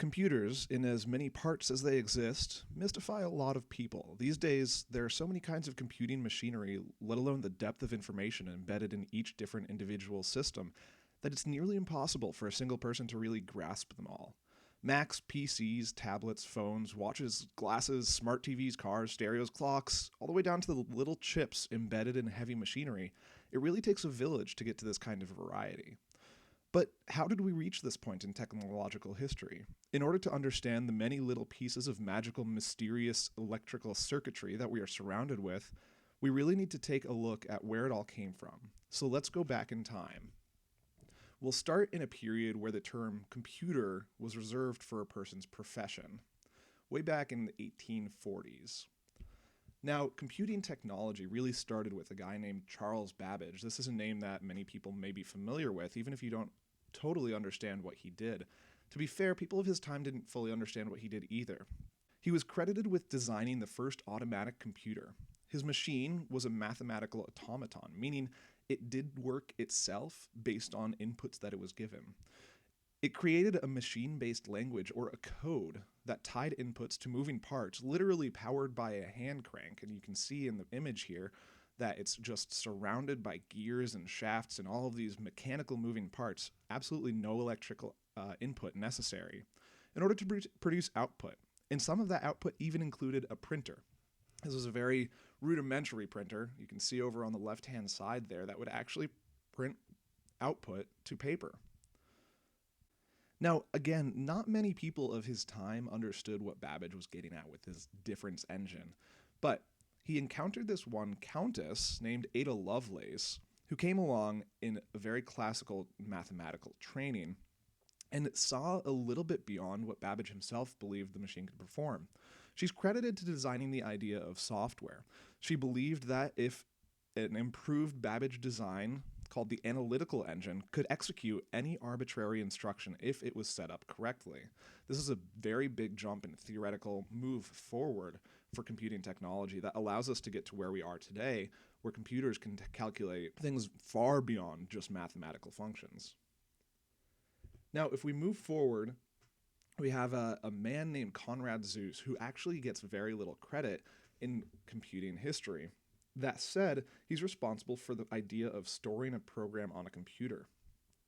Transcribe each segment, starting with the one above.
Computers, in as many parts as they exist, mystify a lot of people. These days, there are so many kinds of computing machinery, let alone the depth of information embedded in each different individual system, that it's nearly impossible for a single person to really grasp them all. Macs, PCs, tablets, phones, watches, glasses, smart TVs, cars, stereos, clocks, all the way down to the little chips embedded in heavy machinery, it really takes a village to get to this kind of variety. But how did we reach this point in technological history? In order to understand the many little pieces of magical, mysterious electrical circuitry that we are surrounded with, we really need to take a look at where it all came from. So let's go back in time. We'll start in a period where the term computer was reserved for a person's profession, way back in the 1840s. Now, computing technology really started with a guy named Charles Babbage. This is a name that many people may be familiar with, even if you don't totally understand what he did. To be fair, people of his time didn't fully understand what he did either. He was credited with designing the first automatic computer. His machine was a mathematical automaton, meaning it did work itself based on inputs that it was given. It created a machine-based language, or a code, that tied inputs to moving parts, literally powered by a hand crank. And you can see in the image here that it's just surrounded by gears and shafts and all of these mechanical moving parts, absolutely no electrical input necessary, in order to produce output. And some of that output even included a printer. This was a very rudimentary printer. You can see over on the left-hand side there that would actually print output to paper. Now, again, not many people of his time understood what Babbage was getting at with his difference engine, but he encountered this one countess named Ada Lovelace, who came along in a very classical mathematical training and saw a little bit beyond what Babbage himself believed the machine could perform. She's credited to designing the idea of software. She believed that if an improved Babbage design called the analytical engine could execute any arbitrary instruction if it was set up correctly. This is a very big jump in theoretical move forward for computing technology that allows us to get to where we are today, where computers can calculate things far beyond just mathematical functions. Now, if we move forward, we have a man named Conrad Zuse who actually gets very little credit in computing history. That said, he's responsible for the idea of storing a program on a computer.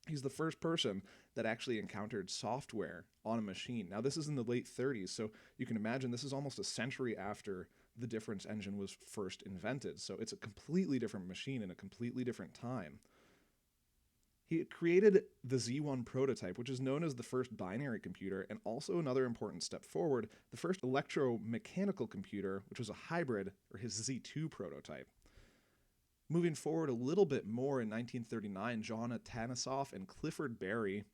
He's the first person that actually encountered software on a machine. Now, this is in the late 30s, so you can imagine this is almost a century after the difference engine was first invented. So it's a completely different machine in a completely different time. He created the Z1 prototype, which is known as the first binary computer, and also another important step forward, the first electromechanical computer, which was a hybrid, or his Z2 prototype. Moving forward a little bit more, in 1939, John Atanasoff and Clifford Berry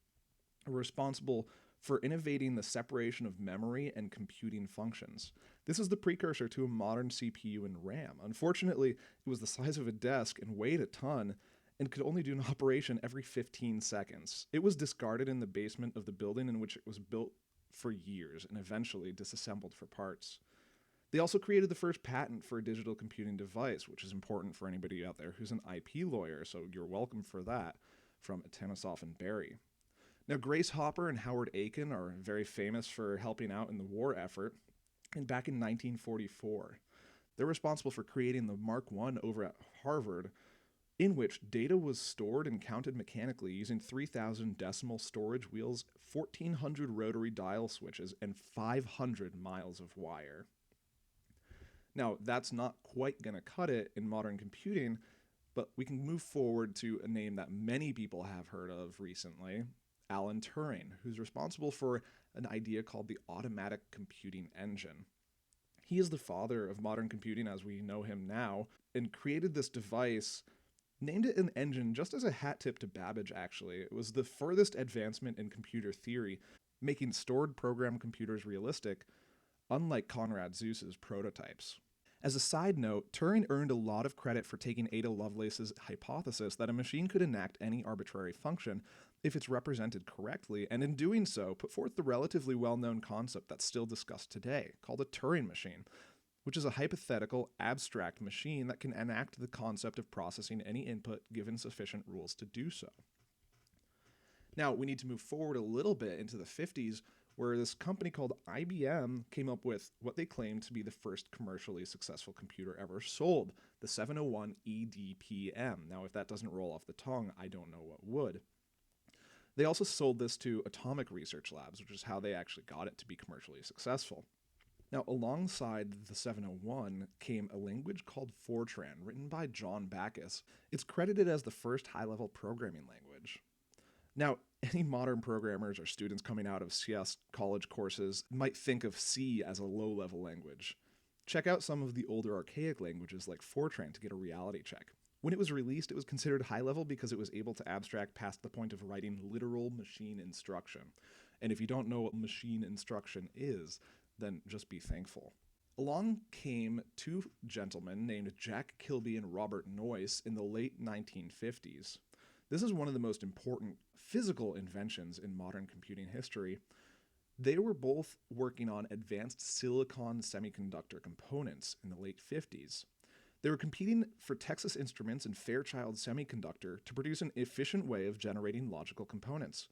were responsible for innovating the separation of memory and computing functions. This is the precursor to a modern CPU and RAM. Unfortunately, it was the size of a desk and weighed a ton, and could only do an operation every 15 seconds. It was discarded in the basement of the building in which it was built for years and eventually disassembled for parts. They also created the first patent for a digital computing device, which is important for anybody out there who's an IP lawyer, so you're welcome for that, from Atanasoff and Berry. Now, Grace Hopper and Howard Aiken are very famous for helping out in the war effort, and back in 1944, they're responsible for creating the Mark I over at Harvard, in which data was stored and counted mechanically using 3,000 decimal storage wheels, 1,400 rotary dial switches, and 500 miles of wire. Now, that's not quite going to cut it in modern computing, but we can move forward to a name that many people have heard of recently, Alan Turing, who's responsible for an idea called the automatic computing engine. He is the father of modern computing as we know him now, and created this device, named it an engine just as a hat tip to Babbage, actually. It was the furthest advancement in computer theory, making stored program computers realistic, unlike Conrad Zuse's prototypes. As a side note, Turing earned a lot of credit for taking Ada Lovelace's hypothesis that a machine could enact any arbitrary function if it's represented correctly, and in doing so, put forth the relatively well-known concept that's still discussed today, called a Turing machine, which is a hypothetical, abstract machine that can enact the concept of processing any input given sufficient rules to do so. Now, we need to move forward a little bit into the 50s, where this company called IBM came up with what they claimed to be the first commercially successful computer ever sold, the 701 EDPM. Now, if that doesn't roll off the tongue, I don't know what would. They also sold this to Atomic Research Labs, which is how they actually got it to be commercially successful. Now, alongside the 701 came a language called Fortran, written by John Backus. It's credited as the first high-level programming language. Now, any modern programmers or students coming out of CS college courses might think of C as a low-level language. Check out some of the older archaic languages like Fortran to get a reality check. When it was released, it was considered high-level because it was able to abstract past the point of writing literal machine instruction. And if you don't know what machine instruction is, then just be thankful. Along came two gentlemen named Jack Kilby and Robert Noyce in the late 1950s. This is one of the most important physical inventions in modern computing history. They were both working on advanced silicon semiconductor components in the late 50s. They were competing for Texas Instruments and Fairchild Semiconductor to produce an efficient way of generating logical components.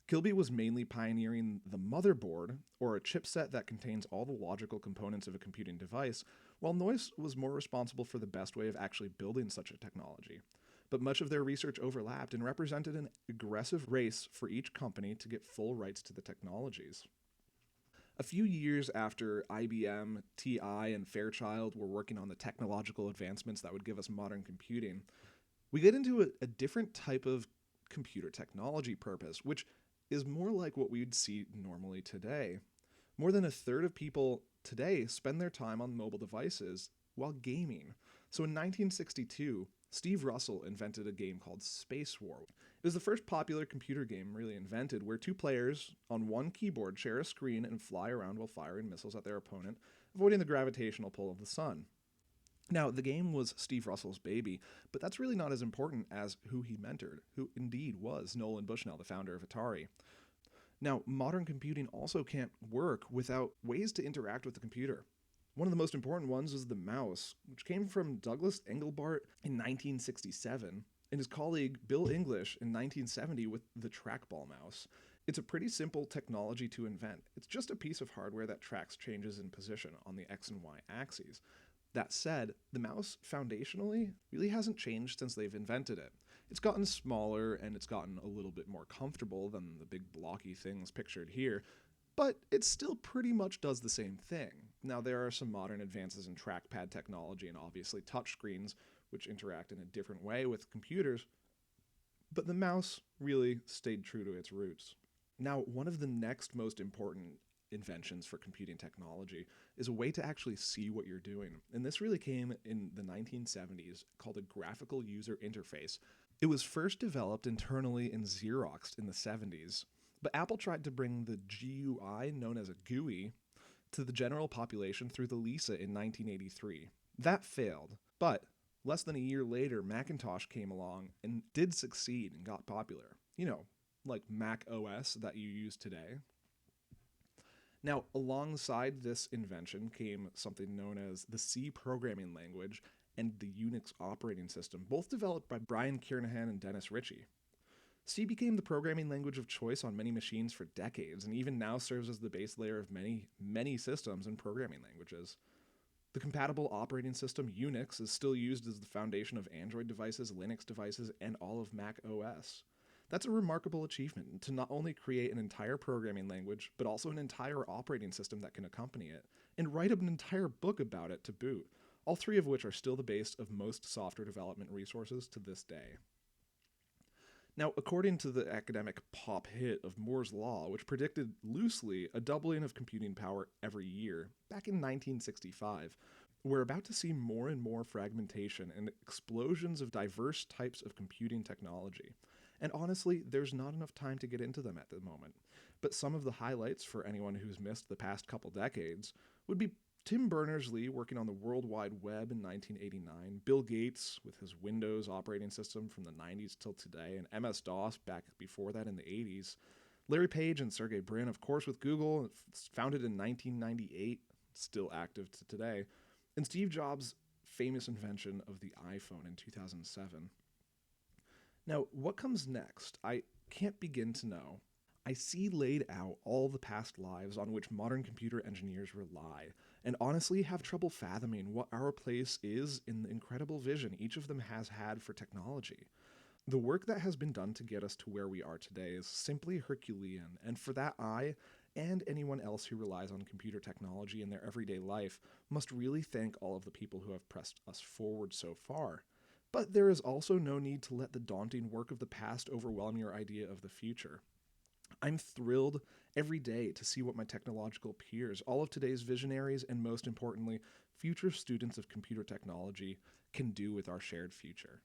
Kilby was mainly pioneering the motherboard, or a chipset that contains all the logical components of a computing device, while Noyce was more responsible for the best way of actually building such a technology. But much of their research overlapped and represented an aggressive race for each company to get full rights to the technologies. A few years after IBM, TI, and Fairchild were working on the technological advancements that would give us modern computing, we get into a different type of computer technology purpose, which is more like what we'd see normally today. More than a third of people today spend their time on mobile devices while gaming. So in 1962, Steve Russell invented a game called Space War. It was the first popular computer game really invented, where two players on one keyboard share a screen and fly around while firing missiles at their opponent, avoiding the gravitational pull of the sun. Now, the game was Steve Russell's baby, but that's really not as important as who he mentored, who indeed was Nolan Bushnell, the founder of Atari. Now, modern computing also can't work without ways to interact with the computer. One of the most important ones was the mouse, which came from Douglas Engelbart in 1967 and his colleague Bill English in 1970 with the trackball mouse. It's a pretty simple technology to invent. It's just a piece of hardware that tracks changes in position on the X and Y axes. That said, the mouse foundationally really hasn't changed since they've invented it. It's gotten smaller and it's gotten a little bit more comfortable than the big blocky things pictured here, but it still pretty much does the same thing. Now, there are some modern advances in trackpad technology and obviously touchscreens, which interact in a different way with computers, but the mouse really stayed true to its roots. Now, one of the next most important inventions for computing technology is a way to actually see what you're doing. And this really came in the 1970s, called a graphical user interface. It was first developed internally in Xerox in the 70s, but Apple tried to bring the GUI, known as a GUI, to the general population through the Lisa in 1983. That failed, but less than a year later, Macintosh came along and did succeed and got popular. You know, like Mac OS that you use today. Now, alongside this invention came something known as the C programming language and the Unix operating system, both developed by Brian Kiernahan and Dennis Ritchie. C became the programming language of choice on many machines for decades, and even now serves as the base layer of many systems and programming languages. The compatible operating system Unix is still used as the foundation of Android devices, Linux devices, and all of Mac OS. That's a remarkable achievement, to not only create an entire programming language, but also an entire operating system that can accompany it, and write an entire book about it to boot, all three of which are still the base of most software development resources to this day. Now, according to the academic pop hit of Moore's Law, which predicted loosely a doubling of computing power every year, back in 1965, we're about to see more and more fragmentation and explosions of diverse types of computing technology. And honestly, there's not enough time to get into them at the moment. But some of the highlights for anyone who's missed the past couple decades would be Tim Berners-Lee working on the World Wide Web in 1989, Bill Gates with his Windows operating system from the 90s till today, and MS-DOS back before that in the 80s, Larry Page and Sergey Brin, of course, with Google, founded in 1998, still active to today, and Steve Jobs' famous invention of the iPhone in 2007. Now, what comes next? I can't begin to know. I see laid out all the past lives on which modern computer engineers rely, and honestly have trouble fathoming what our place is in the incredible vision each of them has had for technology. The work that has been done to get us to where we are today is simply Herculean, and for that I, and anyone else who relies on computer technology in their everyday life, must really thank all of the people who have pressed us forward so far. But there is also no need to let the daunting work of the past overwhelm your idea of the future. I'm thrilled every day to see what my technological peers, all of today's visionaries, and most importantly, future students of computer technology, can do with our shared future.